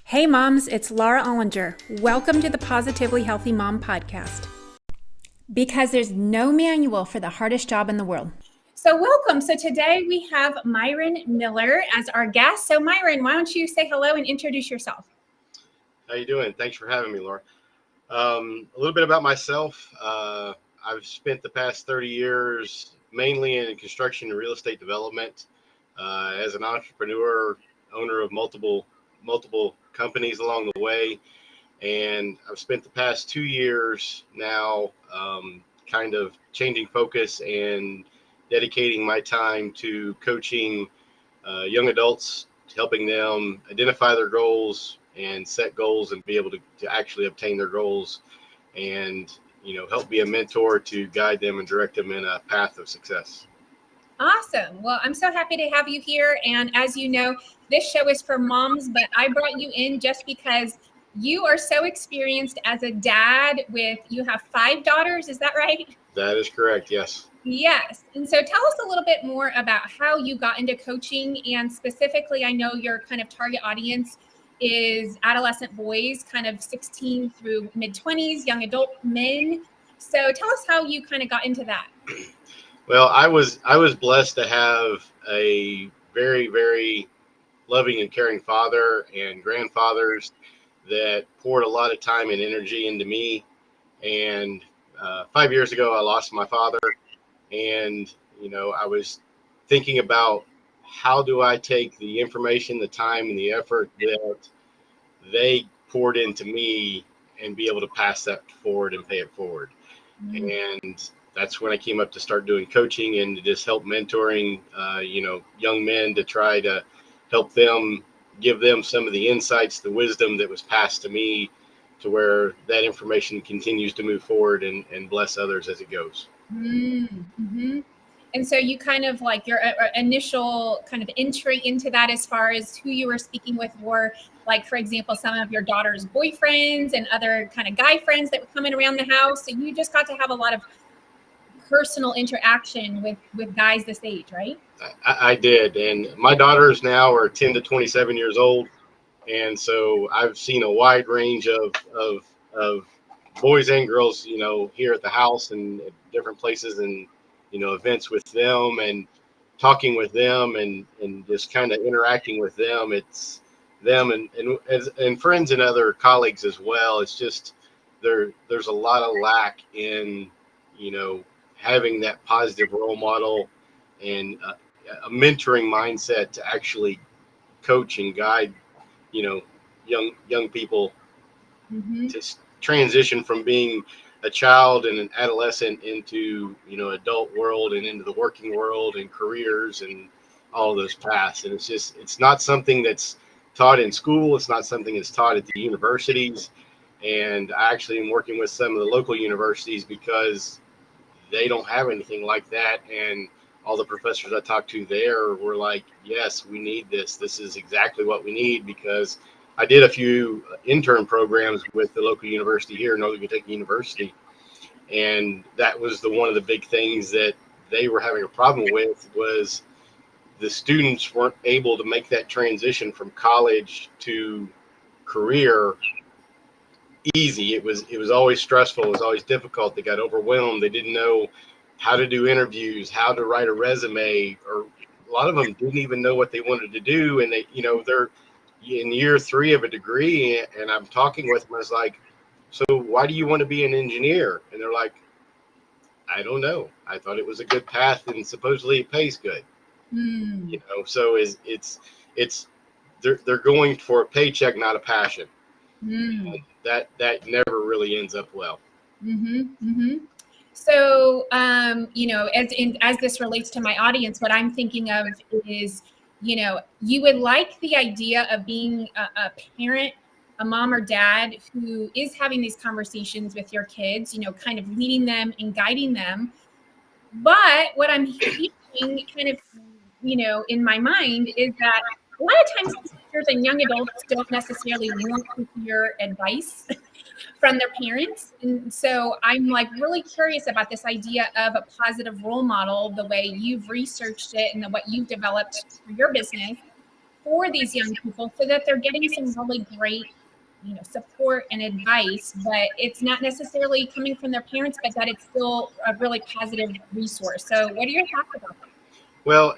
Hey moms, it's Laura Ollinger. Welcome to the Positively Healthy Mom podcast. Because there's no manual for the hardest job in the world. So welcome. So today we have Myron Miller as our guest. So Myron, why don't you say hello and introduce yourself? How you doing? Thanks for having me, Laura. A little bit about myself. I've spent the past 30 years mainly in construction and real estate development as an entrepreneur, owner of multiple companies along the way. And I've spent the past 2 years now kind of changing focus and dedicating my time to coaching young adults, helping them identify their goals and set goals and be able to actually obtain their goals and, help be a mentor to guide them and direct them in a path of success. Awesome. Well, I'm so happy to have you here. And as you know, this show is for moms, but I brought you in just because you are so experienced as a dad you have 5 daughters. Is that right? That is correct. Yes. Yes. And so tell us a little bit more about how you got into coaching. And specifically, I know your kind of target audience is adolescent boys, kind of 16 through mid-20s, young adult men. So tell us how you kind of got into that. Well, I was blessed to have a very, very loving and caring father and grandfathers that poured a lot of time and energy into me. And 5 years ago, I lost my father. And, I was thinking about how do I take the information, the time, and the effort that they poured into me and be able to pass that forward and pay it forward. And that's when I came up to start doing coaching and to just help mentoring, young men to try to help them, give them some of the insights, the wisdom that was passed to me to where that information continues to move forward and bless others as it goes. Mm-hmm. And so you kind of like your initial kind of entry into that as far as who you were speaking with were, like, for example, some of your daughter's boyfriends and other kind of guy friends that were coming around the house. So you just got to have a lot of personal interaction with guys this age, right? I did. And my daughters now are 10 to 27 years old. And so I've seen a wide range of boys and girls, here at the house and at different places and, events with them and talking with them and just kind of interacting with them. It's them and friends and other colleagues as well. It's just there's a lot of lack in, having that positive role model and a mentoring mindset to actually coach and guide, young people to transition from being a child and an adolescent into, adult world and into the working world and careers and all of those paths. And it's not something that's taught in school. It's not something that's taught at the universities. And I actually am working with some of the local universities because they don't have anything like that. And all the professors I talked to there were like, yes, we need this. This is exactly what we need, because I did a few intern programs with the local university here, Northern Kentucky University. And that was one of the big things that they were having a problem with was the students weren't able to make that transition from college to career easy. It was always stressful. It was always difficult. They got overwhelmed. They didn't know how to do interviews, how to write a resume, or a lot of them didn't even know what they wanted to do. And they're in year 3 of a degree, and I'm talking with them. I was like, so why do you want to be an engineer? And they're like, I don't know. I thought it was a good path and supposedly it pays good. So it's they're going for a paycheck, not a passion. That never really ends up well. So, as this relates to my audience, what I'm thinking of is, you would like the idea of being a parent, a mom or dad who is having these conversations with your kids, kind of leading them and guiding them. But what I'm hearing kind of, in my mind is that a lot of times teachers and young adults don't necessarily want to hear advice from their parents. And so I'm like really curious about this idea of a positive role model, the way you've researched it and what you've developed for your business for these young people so that they're getting some really great, support and advice, but it's not necessarily coming from their parents, but that it's still a really positive resource. So what are your thoughts about that? Well,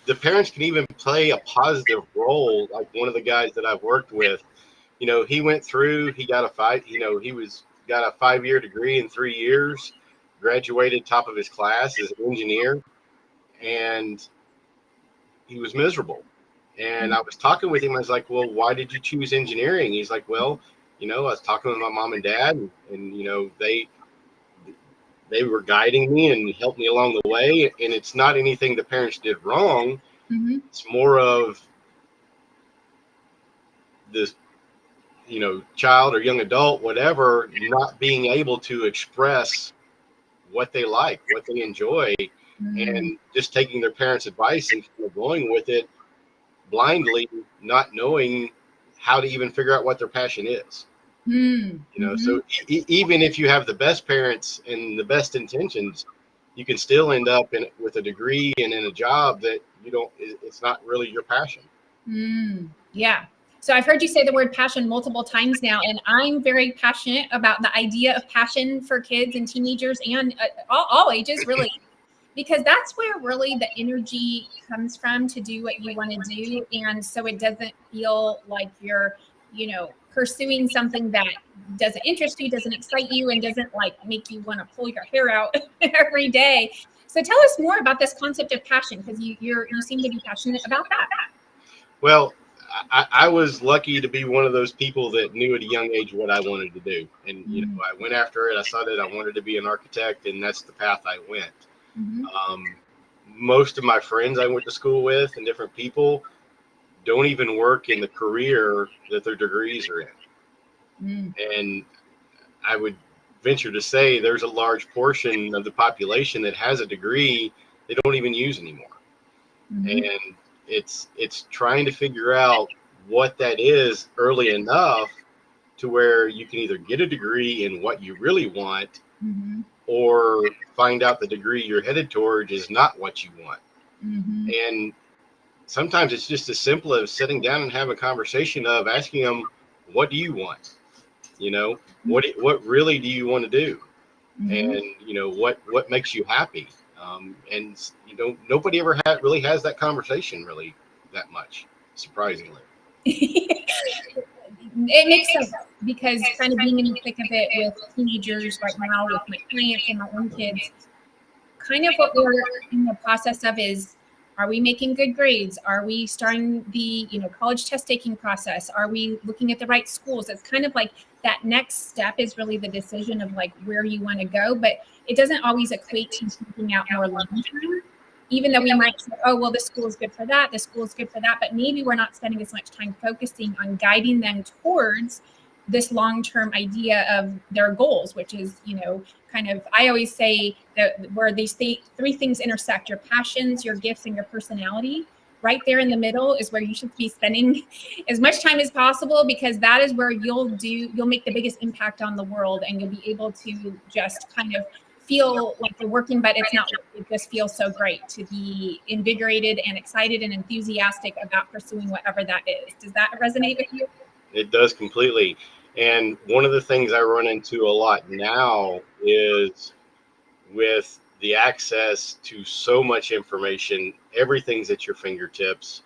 the parents can even play a positive role. Like one of the guys that I've worked with, he went through, he got got a 5-year degree in 3 years, graduated top of his class as an engineer, and he was miserable. And I was talking with him. I was like, well, why did you choose engineering? He's like, well, I was talking with my mom and dad, and they were guiding me and helped me along the way. And it's not anything the parents did wrong. Mm-hmm. It's more of this, child or young adult, whatever, not being able to express what they like, what they enjoy, and just taking their parents' advice and kind of going with it blindly, not knowing how to even figure out what their passion is. So even if you have the best parents and the best intentions, you can still end up with a degree and in a job that it's not really your passion. Yeah. So I've heard you say the word passion multiple times now, and I'm very passionate about the idea of passion for kids and teenagers and all ages, really, because that's where really the energy comes from to do what you want to do. And so it doesn't feel like you're, pursuing something that doesn't interest you, doesn't excite you, and doesn't make you want to pull your hair out every day. So tell us more about this concept of passion, because you seem to be passionate about that. Well, I was lucky to be one of those people that knew at a young age what I wanted to do. And, I went after it. I saw that I wanted to be an architect, and that's the path I went. Most of my friends I went to school with and different people don't even work in the career that their degrees are in. And I would venture to say there's a large portion of the population that has a degree they don't even use anymore. And it's trying to figure out what that is early enough to where you can either get a degree in what you really want, or find out the degree you're headed towards is not what you want. And sometimes it's just as simple as sitting down and having a conversation of asking them, what do you want? What really do you want to do? And what makes you happy? And nobody ever really has that conversation really that much, surprisingly. It makes sense, because kind of being in the thick of it with teenagers right now, with my clients and my own kids, kind of what we're in the process of is, are we making good grades? Are we starting the college test taking process? Are we looking at the right schools? It's kind of like that next step is really the decision of where you want to go, but it doesn't always equate to thinking out more long term. Even though we might say, oh, well, this school is good for that, this school is good for that, but maybe we're not spending as much time focusing on guiding them towards this long-term idea of their goals, which is, kind of, I always say that where these three things intersect: your passions, your gifts, and your personality. Right there in the middle is where you should be spending as much time as possible, because that is where you'll make the biggest impact on the world, and you'll be able to just kind of feel like you're working, but it's not. It just feels so great to be invigorated and excited and enthusiastic about pursuing whatever that is. Does that resonate with you? It does completely. And one of the things I run into a lot now is with the access to so much information, everything's at your fingertips.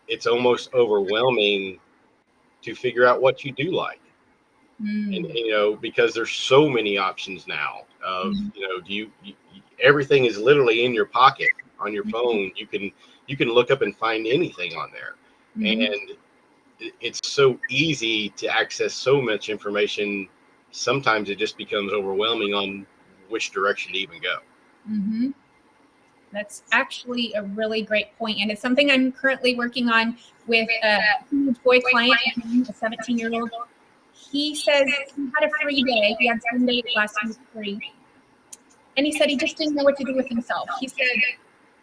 It's almost overwhelming to figure out what you do like. And because there's so many options now of everything is literally in your pocket on your phone. You can look up and find anything on there. And it's so easy to access so much information. Sometimes it just becomes overwhelming on which direction to even go. That's actually a really great point, and it's something I'm currently working on with a teenage boy client, a 17-year-old. He says he had a free day. He had Sunday last week free. And he said he just didn't know what to do with himself. He said,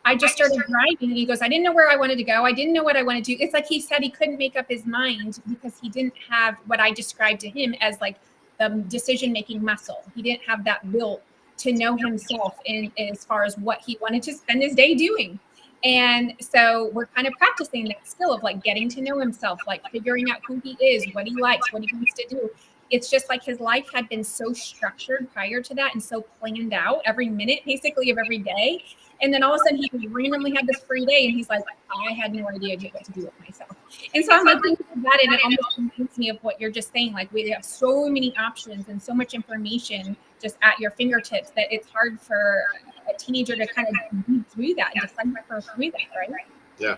I just started driving. And he goes, I didn't know where I wanted to go. I didn't know what I wanted to do. It's like he said he couldn't make up his mind because he didn't have what I described to him as the decision-making muscle. He didn't have that built to know himself in as far as what he wanted to spend his day doing. And so we're kind of practicing that skill of like getting to know himself, like figuring out who he is, what he likes, what he wants to do. It's just like his life had been so structured prior to that and so planned out every minute basically of every day. And then all of a sudden he randomly had this free day and he's like, I had no idea what to do with myself. And so I'm like thinking about it and it almost reminds me of what you're just saying. Like we have so many options and so much information just at your fingertips that it's hard for a teenager to kind of move through that and decipher through that, right? Yeah.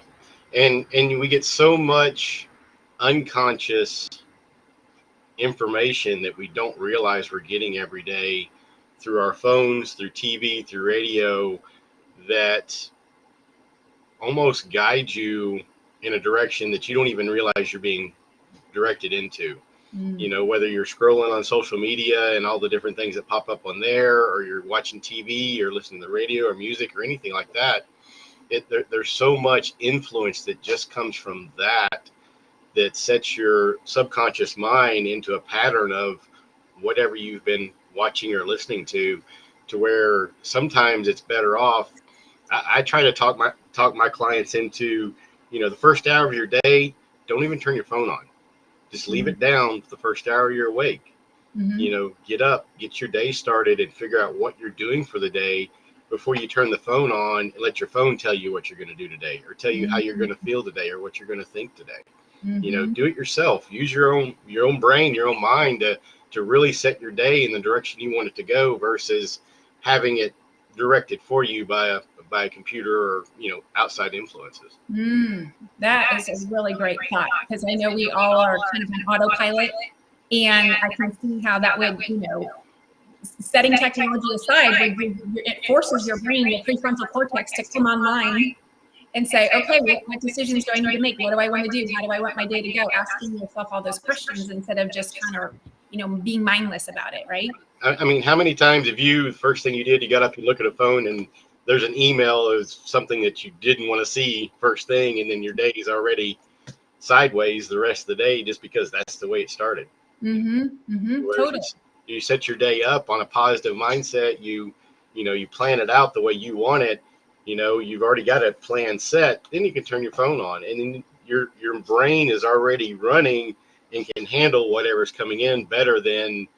And we get so much unconscious information that we don't realize we're getting every day through our phones, through TV, through radio, that almost guide you in a direction that you don't even realize you're being directed into. You know, whether you're scrolling on social media and all the different things that pop up on there, or you're watching TV or listening to the radio or music or anything like that, there's so much influence that just comes from that sets your subconscious mind into a pattern of whatever you've been watching or listening to where sometimes it's better off. I try to talk my clients into, you know, the first hour of your day, don't even turn your phone on. Just leave it down for the first hour you're awake. You know, get up, get your day started, and figure out what you're doing for the day before you turn the phone on and let your phone tell you what you're going to do today, or tell you how you're going to feel today, or what you're going to think today. You know, do it yourself. Use your own brain, your own mind to really set your day in the direction you want it to go, versus having it directed for you by a computer or, you know, outside influences. That is a really great thought, because I know we all are kind of an autopilot, and I can see how that would, you know, setting technology aside, it forces your brain, your prefrontal cortex, to come online and say, okay, what decisions do I need to make? What do I want to do? How do I want my day to go? Asking yourself all those questions instead of just kind of, you know, being mindless about it, right? I mean, how many times have you, first thing you did, you got up, you look at a phone, and there's an email of something that you didn't want to see first thing, and then your day is already sideways the rest of the day just because that's the way it started. Totally. You set your day up on a positive mindset. You plan it out the way you want it. You know, you've already got a plan set. Then you can turn your phone on, and then your brain is already running and can handle whatever's coming in better than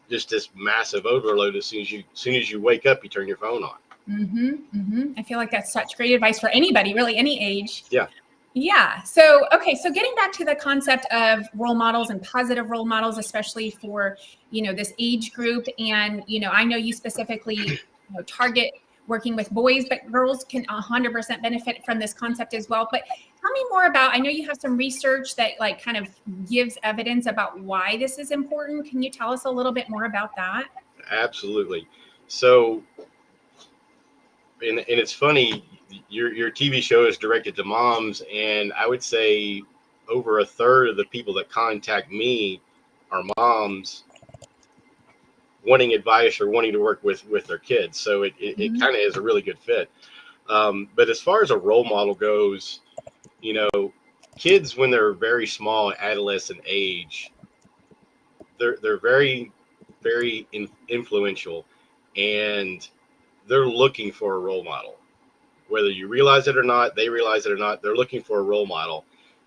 just this massive overload. As soon as you wake up, you turn your phone on. I feel like that's such great advice for anybody, really, any age. Yeah. So, okay. So getting back to the concept of role models and positive role models, especially for, you know, this age group. And, you know, I know you specifically, you know, target working with boys, but girls can 100% benefit from this concept as well. But tell me more about, I know you have some research that like kind of gives evidence about why this is important. Can you tell us a little bit more about that? Absolutely. So, and it's funny, your TV show is directed to moms, and I would say over a third of the people that contact me are moms wanting advice or wanting to work with their kids. So it kind of is a really good fit. But as far as a role model goes, you know, kids, when they're very small, adolescent age, they're very, very influential, and they're looking for a role model. Whether you realize it or not, they realize it or not, they're looking for a role model.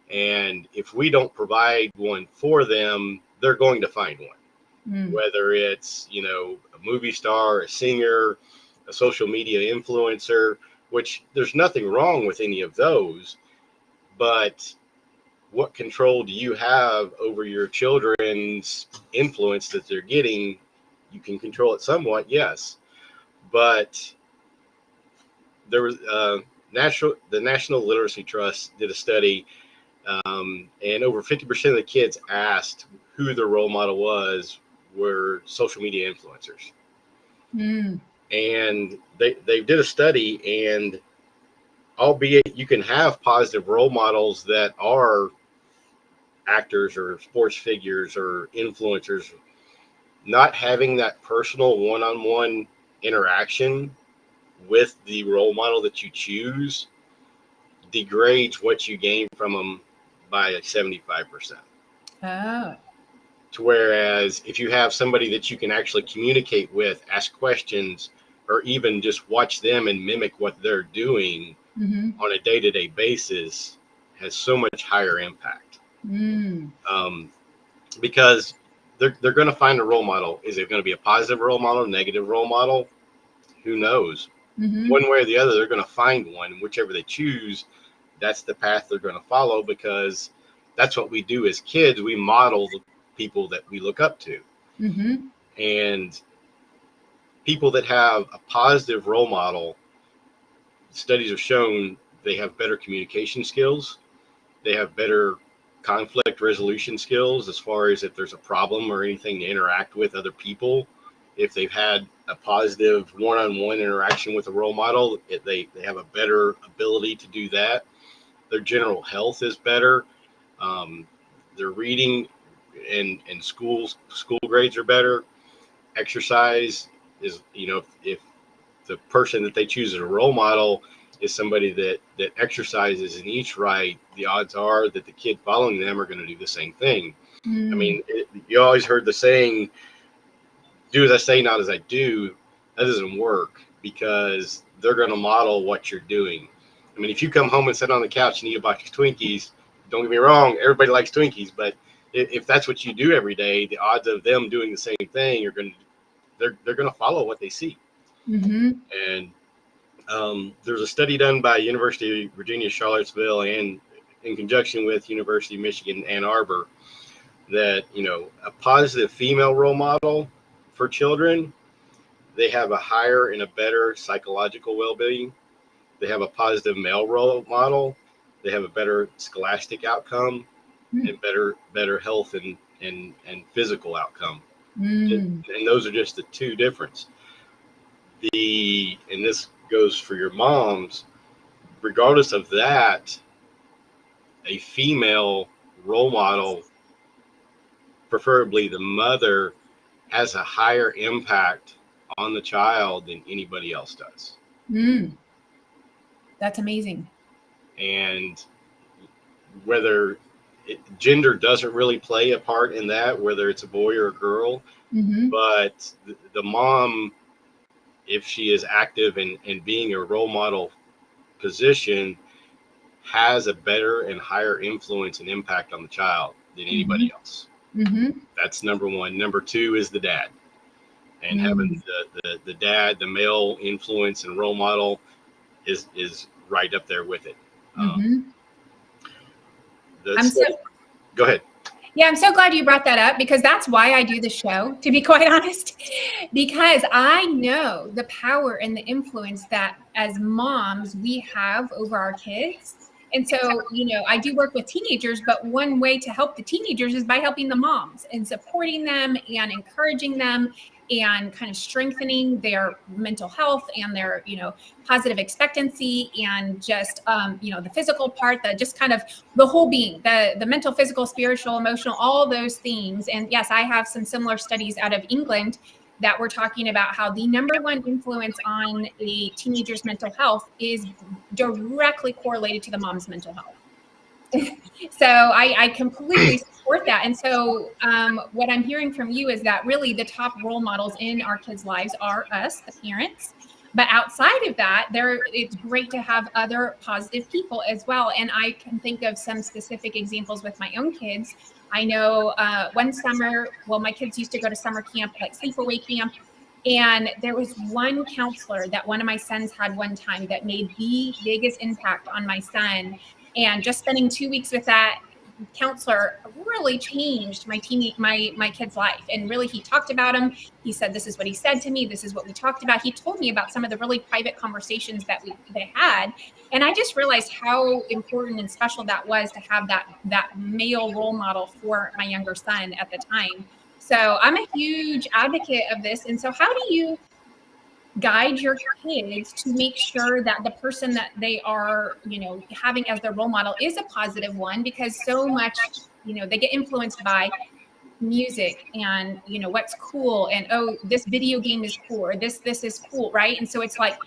And if we don't provide one for them, they're going to find one. Whether it's, you know, a movie star, a singer, a social media influencer, which there's nothing wrong with any of those. But what control do you have over your children's influence that they're getting? You can control it somewhat, yes. But there was the National Literacy Trust did a study, and over 50% of the kids asked who their role model were social media influencers. And they did a study, and albeit you can have positive role models that are actors or sports figures or influencers, not having that personal one-on-one interaction with the role model that you choose degrades what you gain from them by 75%. Oh. To whereas if you have somebody that you can actually communicate with, ask questions, or even just watch them and mimic what they're doing, on a day-to-day basis has so much higher impact. Because they're going to find a role model. Is it going to be a positive role model, negative role model? Who knows? One way or the other, they're going to find one. Whichever they choose, that's the path they're going to follow, because that's what we do as kids. We model the people that we look up to. And people that have a positive role model, studies have shown they have better communication skills. They have better conflict resolution skills, as far as if there's a problem or anything to interact with other people. If they've had a positive one-on-one interaction with a role model, they have a better ability to do that. Their general health is better. Their reading and school grades are better. Exercise is, if the person that they choose as a role model is somebody that exercises and eats right, the odds are that the kid following them are going to do the same thing. I mean, you always heard the saying, do as I say, not as I do. That doesn't work, because they're going to model what you're doing. I mean, if you come home and sit on the couch and eat a box of Twinkies, don't get me wrong, everybody likes Twinkies, but if that's what you do every day, the odds of them doing the same thing they're going to follow what they see. And there's a study done by University of Virginia, Charlottesville, and in conjunction with University of Michigan, Ann Arbor, that, a positive female role model for children, they have a higher and a better psychological well-being. They have a positive male role model, they have a better scholastic outcome, and better health and physical outcome. And those are just the two difference. And this goes for your moms, regardless of that, a female role model, preferably the mother, has a higher impact on the child than anybody else does. That's amazing. And whether gender doesn't really play a part in that, whether it's a boy or a girl, but the mom, if she is active and being a role model position, has a better and higher influence and impact on the child than anybody else. That's number one. Number two is the dad, and having the dad, the male influence and role model, is right up there with it. Go ahead. Yeah, I'm so glad you brought that up, because that's why I do the show, to be quite honest, because I know the power and the influence that as moms we have over our kids. And so, I do work with teenagers, but one way to help the teenagers is by helping the moms and supporting them and encouraging them and kind of strengthening their mental health and their, positive expectancy, and just, the physical part, that just kind of the whole being, the mental, physical, spiritual, emotional, all those themes. And yes, I have some similar studies out of England that we're talking about how the number one influence on a teenager's mental health is directly correlated to the mom's mental health. So I completely support that. And so what I'm hearing from you is that really the top role models in our kids' lives are us, the parents. But outside of that, it's great to have other positive people as well. And I can think of some specific examples with my own kids. I know one summer, my kids used to go to summer camp, like sleepaway camp. And there was one counselor that one of my sons had one time that made the biggest impact on my son. And just spending 2 weeks with that counselor really changed my kid's life. And really, he talked about him. He said, this is what he said to me. This is what we talked about. He told me about some of the really private conversations that they had. And I just realized how important and special that was to have that male role model for my younger son at the time. So I'm a huge advocate of this. And so how do you guide your kids to make sure that the person that they are, having as their role model is a positive one? Because so much, they get influenced by music and, what's cool, and, oh, this video game is cool, or this is cool, right? And so it's like,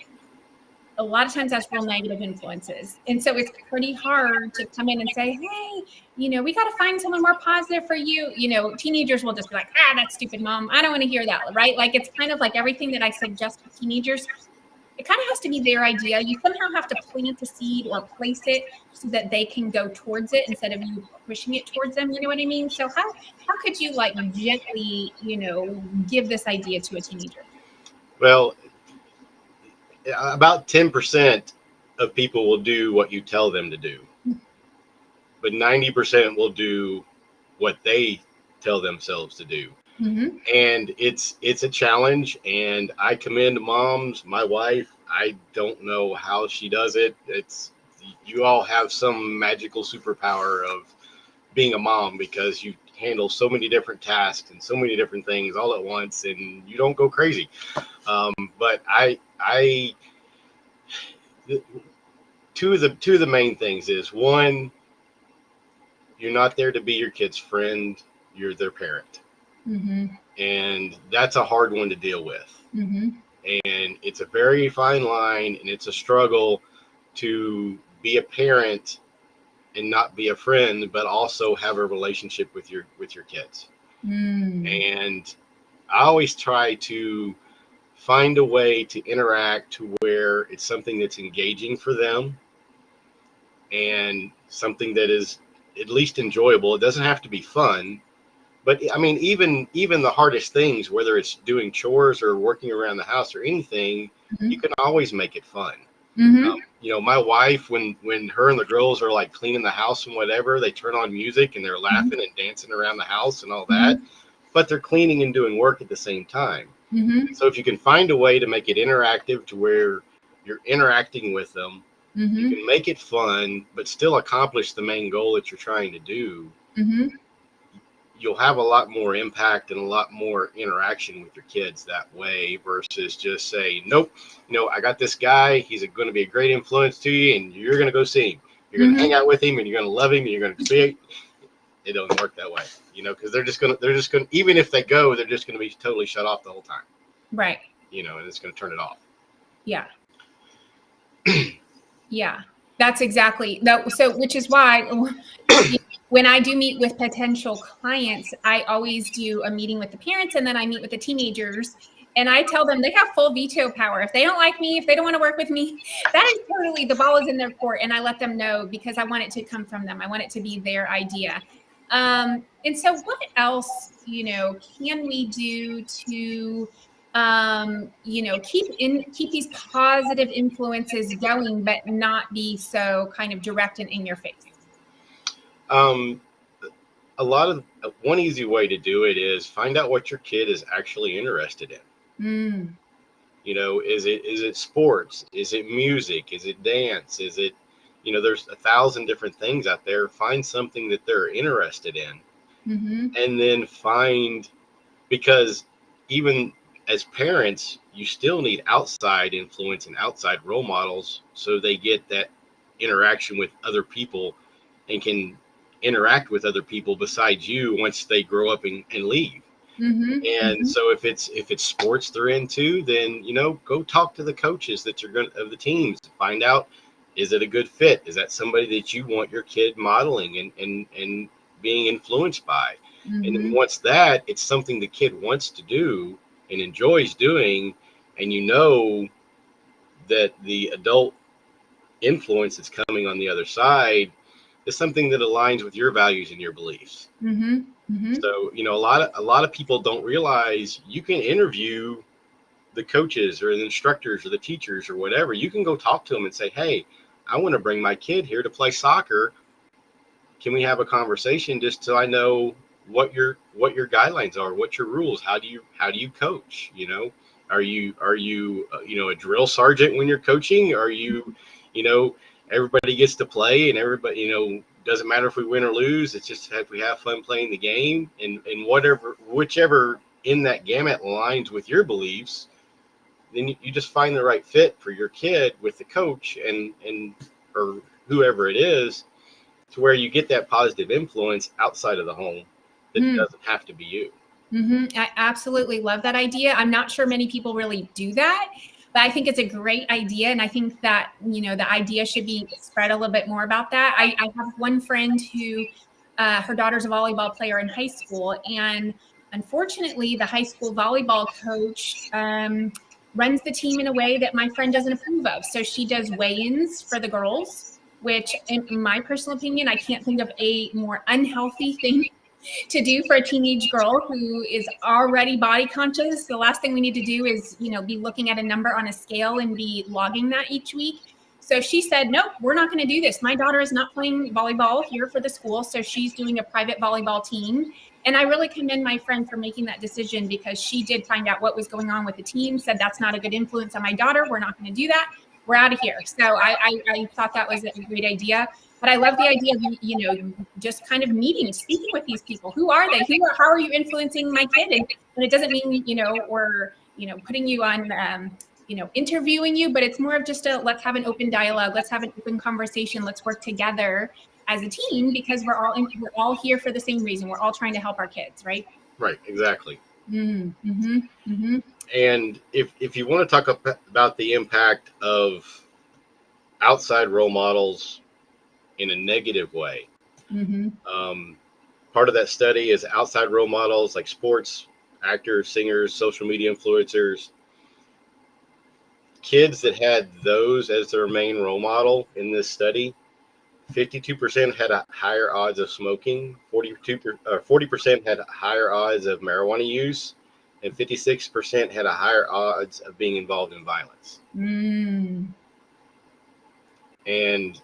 a lot of times that's real negative influences. And so it's pretty hard to come in and say, hey, we got to find someone more positive for you. Teenagers will just be like, that's stupid, mom. I don't want to hear that. Right. Like, it's kind of like everything that I suggest to teenagers, it kind of has to be their idea. You somehow have to plant a seed or place it so that they can go towards it instead of you pushing it towards them. You know what I mean? So how could you like gently, give this idea to a teenager? Well, about 10% of people will do what you tell them to do, but 90% will do what they tell themselves to do. Mm-hmm. And it's a challenge, and I commend moms. My wife, I don't know how she does it. You all have some magical superpower of being a mom, because you handle so many different tasks and so many different things all at once, and you don't go crazy. But two of the main things is, one, you're not there to be your kid's friend, you're their parent. Mm-hmm. And that's a hard one to deal with. Mm-hmm. And it's a very fine line, and it's a struggle to be a parent and not be a friend, but also have a relationship with your kids. And I always try to find a way to interact to where it's something that's engaging for them and something that is at least enjoyable. It doesn't have to be fun, but I mean, even the hardest things, whether it's doing chores or working around the house or anything, you can always make it fun. My wife, when her and the girls are like cleaning the house and whatever, they turn on music and they're laughing and dancing around the house and all that, but they're cleaning and doing work at the same time. So if you can find a way to make it interactive to where you're interacting with them, you can make it fun, but still accomplish the main goal that you're trying to do. You'll have a lot more impact and a lot more interaction with your kids that way, versus just say, nope, I got this guy, he's going to be a great influence to you, and you're going to go see him. You're going to hang out with him, and you're going to love him, and you're going to be. It doesn't work that way, because they're just going to, even if they go, they're just going to be totally shut off the whole time. Right. And it's going to turn it off. Yeah. Yeah, that's exactly that. So, which is why when I do meet with potential clients, I always do a meeting with the parents, and then I meet with the teenagers, and I tell them they have full veto power. If they don't like me, if they don't want to work with me, that is totally, the ball is in their court. And I let them know, because I want it to come from them. I want it to be their idea. And so what else, can we do to, keep these positive influences going, but not be so kind of direct and in your face? One easy way to do it is find out what your kid is actually interested in. Is it sports? Is it music? Is it dance? Is it, there's 1,000 different things out there. Find something that they're interested in, and then because even as parents, you still need outside influence and outside role models, so they get that interaction with other people and can interact with other people besides you once they grow up and leave. So if it's sports they're into, then go talk to the coaches of the teams. Find out, is it a good fit? Is that somebody that you want your kid modeling and being influenced by? And then once that, it's something the kid wants to do and enjoys doing, and that the adult influence that's coming on the other side is something that aligns with your values and your beliefs. So, a lot of people don't realize you can interview the coaches or the instructors or the teachers or whatever. You can go talk to them and say, hey, I want to bring my kid here to play soccer. Can we have a conversation just so I know what your guidelines are, what your rules, how do you coach? Are you a drill sergeant when you're coaching? Are you, everybody gets to play, and everybody, doesn't matter if we win or lose. It's just if we have fun playing the game, and whichever in that gamut aligns with your beliefs, then you just find the right fit for your kid with the coach and or whoever it is, to where you get that positive influence outside of the home that doesn't have to be you. I absolutely love that idea. I'm not sure many people really do that, but I think it's a great idea. And I think that, the idea should be spread a little bit more about that. I have one friend who, her daughter's a volleyball player in high school. And unfortunately, the high school volleyball coach runs the team in a way that my friend doesn't approve of. So she does weigh-ins for the girls, which in my personal opinion, I can't think of a more unhealthy thing to do for a teenage girl who is already body conscious. The last thing we need to do is, be looking at a number on a scale and be logging that each week. So she said, nope, we're not going to do this. My daughter is not playing volleyball here for the school. So she's doing a private volleyball team. And I really commend my friend for making that decision, because she did find out what was going on with the team, said that's not a good influence on my daughter. We're not going to do that. We're out of here. So I thought that was a great idea. But I love the idea of, just kind of speaking with these people. Who are they? How are you influencing my kid? And it doesn't mean, we're, putting you on, interviewing you, but it's more of just let's have an open dialogue. Let's have an open conversation. Let's work together as a team, because we're all here for the same reason. We're all trying to help our kids, right? Right. Exactly. Mm-hmm. Mm-hmm. And if you want to talk about the impact of outside role models in a negative way, part of that study is outside role models like sports, actors, singers, social media influencers. Kids that had those as their main role model in this study, 52% had a higher odds of smoking, 40% had higher odds of marijuana use, and 56% had a higher odds of being involved in violence. And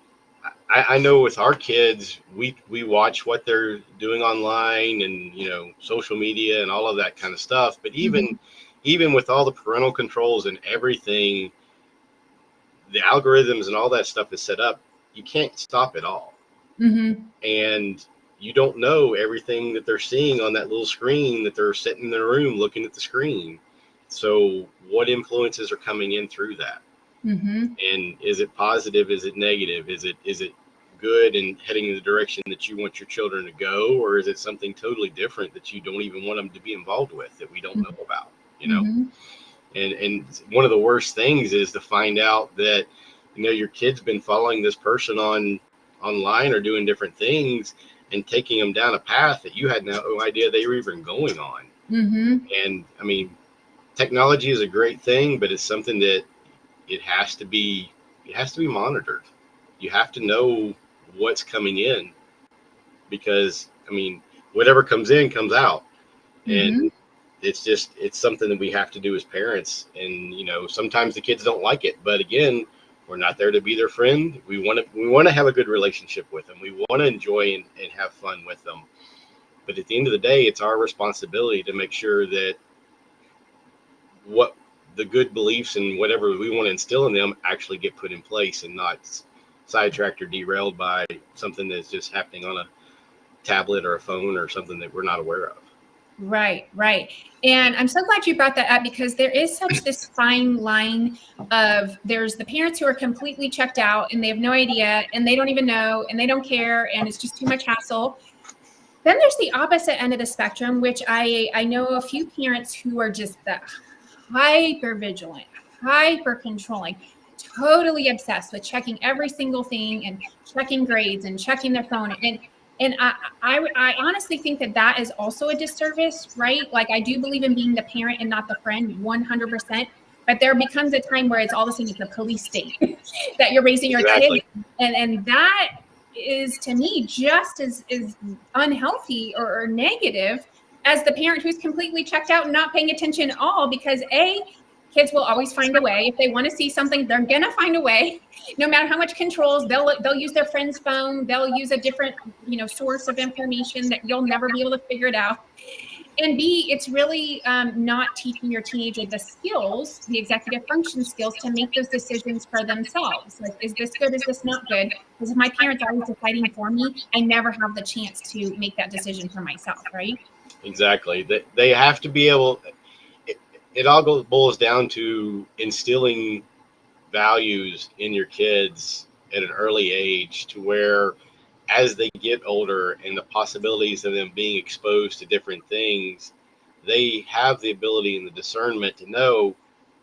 I know with our kids, we watch what they're doing online and, social media and all of that kind of stuff. But even with all the parental controls and everything, the algorithms and all that stuff is set up, you can't stop it all. And you don't know everything that they're seeing on that little screen that they're sitting in their room looking at the screen. So what influences are coming in through that? And is it positive? Is it negative? Is it good and heading in the direction that you want your children to go? Or is it something totally different that you don't even want them to be involved with, that we don't know about, And one of the worst things is to find out that, your kid's been following this person online or doing different things and taking them down a path that you had no idea they were even going on. And I mean, technology is a great thing, but it's something that it has to be monitored. You have to know what's coming in, because I mean, whatever comes in comes out. And it's something that we have to do as parents. And sometimes the kids don't like it, but again, we're not there to be their friend. We want to have a good relationship with them. We want to enjoy and have fun with them. But at the end of the day, it's our responsibility to make sure that what the good beliefs and whatever we want to instill in them actually get put in place, and not sidetracked or derailed by something that's just happening on a tablet or a phone or something that we're not aware of. Right. And I'm so glad you brought that up, because there is such this fine line of, there's the parents who are completely checked out and they have no idea and they don't even know and they don't care and it's just too much hassle. Then there's the opposite end of the spectrum, which I know a few parents who are just the hyper vigilant, hyper controlling, totally obsessed with checking every single thing and checking grades and checking their phone. And I honestly think that is also a disservice, right? Like, I do believe in being the parent and not the friend 100%. But there becomes a time where it's all of a sudden it's a police state that you're raising your kid. And that is, to me, just as unhealthy or negative as the parent who's completely checked out and not paying attention at all, because kids will always find a way. If they want to see something, they're going to find a way. No matter how much controls, they'll use their friend's phone. They'll use a different, source of information that you'll never be able to figure it out. And B, it's really not teaching your teenager the skills, the executive function skills, to make those decisions for themselves. Like, is this good? Is this not good? Because if my parents are always deciding for me, I never have the chance to make that decision for myself, right? Exactly. They have to be able. It all boils down to instilling values in your kids at an early age, to where as they get older and the possibilities of them being exposed to different things, they have the ability and the discernment to know,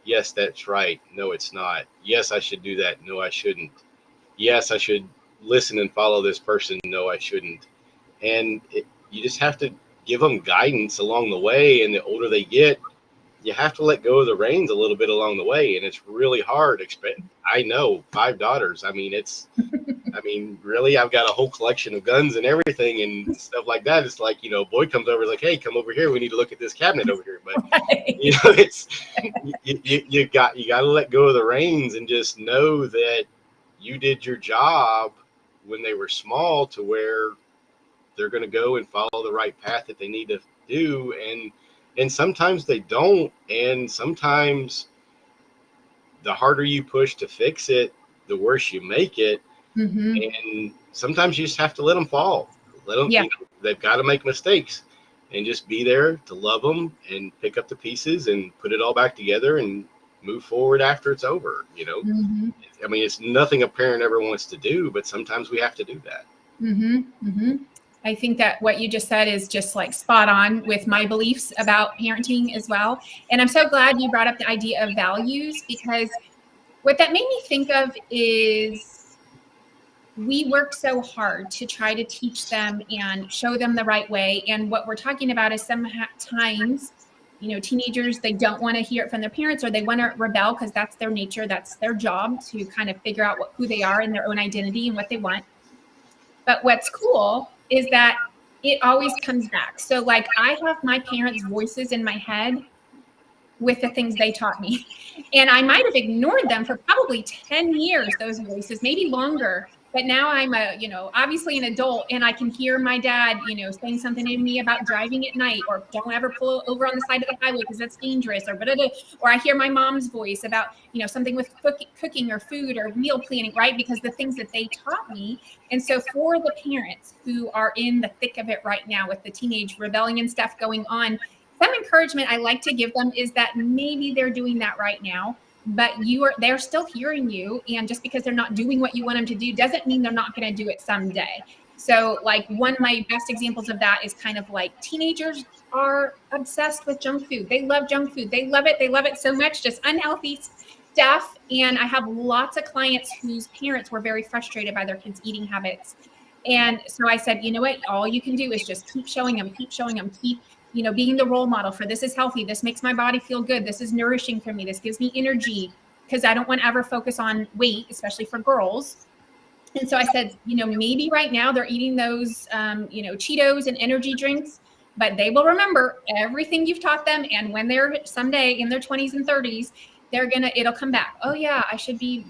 yes, that's right. No, it's not. Yes, I should do that. No, I shouldn't. Yes, I should listen and follow this person. No, I shouldn't. And you just have to give them guidance along the way. And the older they get, you have to let go of the reins a little bit along the way, and it's really hard. I know 5 daughters. I mean, really, I've got a whole collection of guns and everything and stuff like that. It's like, boy comes over, like, hey, come over here. We need to look at this cabinet over here. But Right. it's you got to let go of the reins and just know that you did your job when they were small to where they're going to go and follow the right path that they need to do. And sometimes they don't. And sometimes the harder you push to fix it, the worse you make it. Mm-hmm. And sometimes you just have to let them fall. Let them, Yeah. They've got to make mistakes, and just be there to love them and pick up the pieces and put it all back together and move forward after it's over. Mm-hmm. I mean, it's nothing a parent ever wants to do, but sometimes we have to do that. Mm-hmm. Mm-hmm. I think that what you just said is just like spot on with my beliefs about parenting as well. And I'm so glad you brought up the idea of values, because what that made me think of is we work so hard to try to teach them and show them the right way. And what we're talking about is sometimes, teenagers, they don't want to hear it from their parents, or they want to rebel because that's their nature. That's their job to kind of figure out who they are and their own identity and what they want. But what's cool is that it always comes back. So like I have my parents' voices in my head with the things they taught me. And I might have ignored them for probably 10 years, those voices, maybe longer. But now I'm obviously an adult, and I can hear my dad, saying something to me about driving at night, or don't ever pull over on the side of the highway because that's dangerous, or I hear my mom's voice about, something with cooking or food or meal planning, right? Because the things that they taught me. And so for the parents who are in the thick of it right now with the teenage rebellion stuff going on, some encouragement I like to give them is that maybe they're doing that right now, but they're still hearing you. And just because they're not doing what you want them to do doesn't mean they're not going to do it someday. So like one of my best examples of that is kind of like teenagers are obsessed with junk food. They love junk food. They love it. They love it so much, just unhealthy stuff. And I have lots of clients whose parents were very frustrated by their kids' eating habits. And so I said, you know what, all you can do is just keep showing them, keep being the role model for this is healthy. This makes my body feel good. This is nourishing for me. This gives me energy, because I don't want to ever focus on weight, especially for girls. And so I said, maybe right now they're eating those, Cheetos and energy drinks, but they will remember everything you've taught them. And when they're someday in their 20s and 30s, it'll come back. Oh yeah, I should be,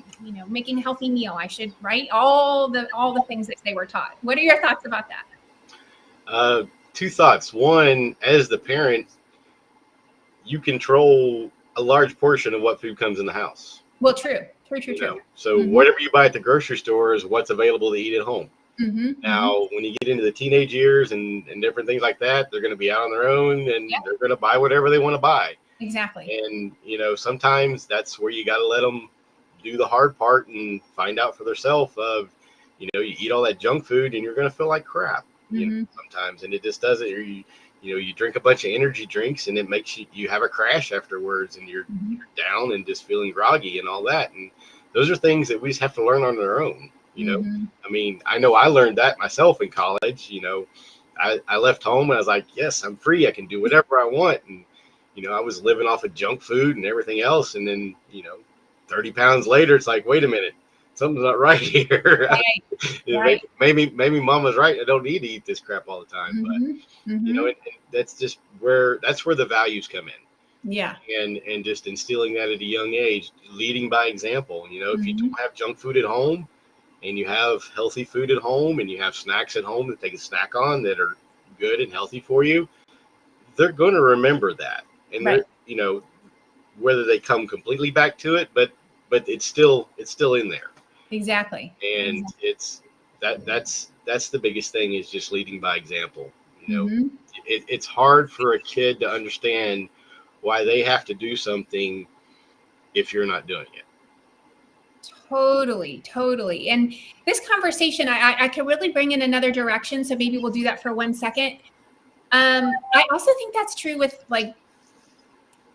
making a healthy meal. I should, right? All the things that they were taught. What are your thoughts about that? 2 thoughts. One, as the parent, you control a large portion of what food comes in the house. Well, true. So whatever you buy at the grocery store is what's available to eat at home. Mm-hmm. Now, when you get into the teenage years and different things like that, they're going to be out on their own, and they're going to buy whatever they want to buy. Exactly. And, sometimes that's where you got to let them do the hard part and find out for themselves of, you eat all that junk food and you're going to feel like crap. Sometimes, and it just doesn't. Or you drink a bunch of energy drinks and it makes you have a crash afterwards, and you're down and just feeling groggy and all that. And those are things that we just have to learn on our own. I mean, I know I learned that myself in college. I left home and I was like, yes, I'm free. I can do whatever I want. And I was living off of junk food and everything else. And then 30 pounds later, it's like, wait a minute. Something's not right here. Right. Maybe mama's right. I don't need to eat this crap all the time. But and that's just where the values come in. Yeah. And just instilling that at a young age, leading by example. If you don't have junk food at home, and you have healthy food at home, and you have snacks at home that they can snack on that are good and healthy for you, they're going to remember that. And they're, whether they come completely back to it, but it's still in there. Exactly. And it's that's the biggest thing, is just leading by example. It's hard for a kid to understand why they have to do something if you're not doing it. Totally. And this conversation, I could really bring in another direction. So maybe we'll do that for 1 second. I also think that's true with, like,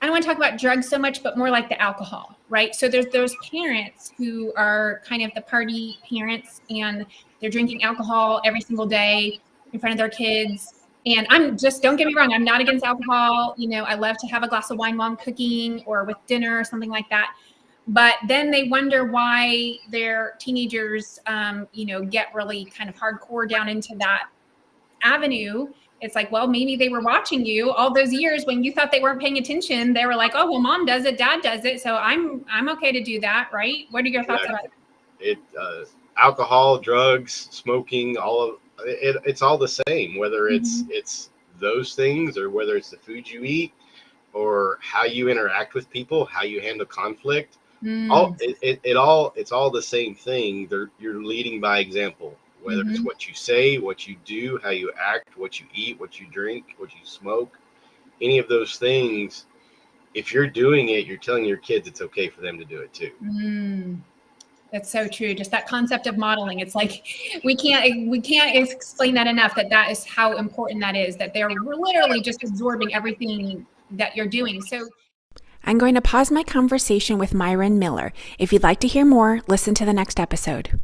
I don't want to talk about drugs so much, but more like the alcohol, right? So there's those parents who are kind of the party parents, and they're drinking alcohol every single day in front of their kids. And don't get me wrong, I'm not against alcohol. I love to have a glass of wine while I'm cooking or with dinner or something like that. But then they wonder why their teenagers, get really kind of hardcore down into that avenue. It's like, well, maybe they were watching you all those years when you thought they weren't paying attention. They were like, oh, well, mom does it, dad does it, so I'm okay to do that, right? What are your thoughts about it? Alcohol, drugs, smoking, all of it, it's all the same, whether it's those things or whether it's the food you eat or how you interact with people, how you handle conflict. It's all the same thing. You're leading by example, whether it's what you say, what you do, how you act, what you eat, what you drink, what you smoke, any of those things. If you're doing it, you're telling your kids it's okay for them to do it too. That's so true. Just that concept of modeling. It's like we can't explain that enough, that is how important that is, that they're literally just absorbing everything that you're doing. So I'm going to pause my conversation with Myron Miller. If you'd like to hear more, listen to the next episode.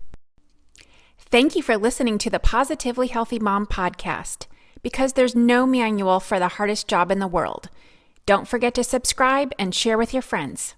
Thank you for listening to the Positively Healthy Mom podcast, because there's no manual for the hardest job in the world. Don't forget to subscribe and share with your friends.